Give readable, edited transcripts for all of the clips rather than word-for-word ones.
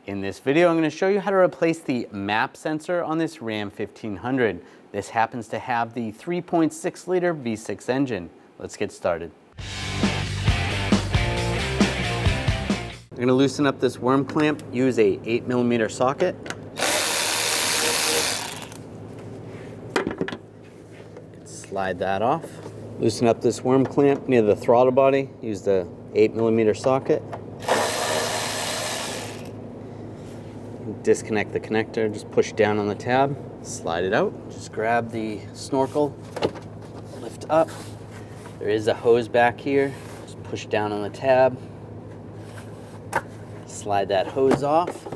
In this video, I'm going to show you how to replace the map sensor on this Ram 1500. This happens to have the 3.6 liter V6 engine. Let's get started. I'm going to loosen up this worm clamp, use a 8mm socket. Slide that off. Loosen up this worm clamp near the throttle body, use the 8mm socket. Disconnect the connector, just push down on the tab, slide it out. Just grab the snorkel, lift up. There is a hose back here, just push down on the tab. Slide that hose off,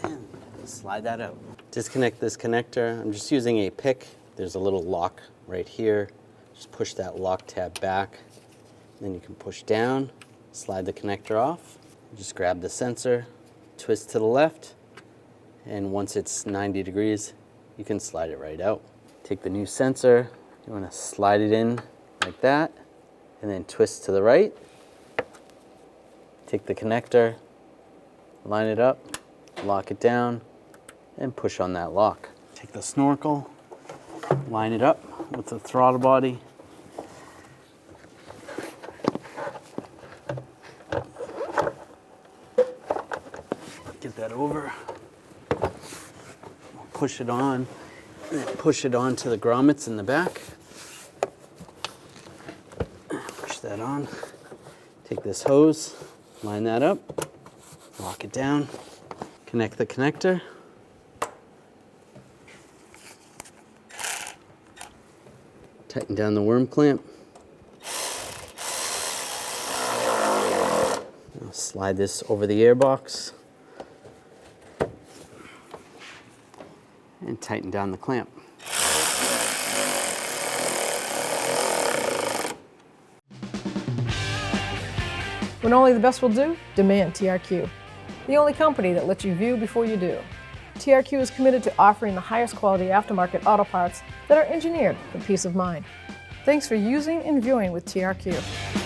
and slide that out. Disconnect this connector. I'm just using a pick. There's a little lock right here. Just push that lock tab back. Then you can push down, slide the connector off. Just grab the sensor, twist to the left, and once it's 90 degrees, you can slide it right out. Take the new sensor, you want to slide it in like that, and then twist to the right. Take the connector, line it up, lock it down, and push on that lock. Take the snorkel, line it up with the throttle body. Get that over. Push it on, and then push it onto the grommets in the back. Push that on. Take this hose, line that up, lock it down, connect the connector. Tighten down the worm clamp. Now slide this over the airbox and tighten down the clamp. When only the best will do, demand TRQ. The only company that lets you view before you do. TRQ is committed to offering the highest quality aftermarket auto parts that are engineered for peace of mind. Thanks for using and viewing with TRQ.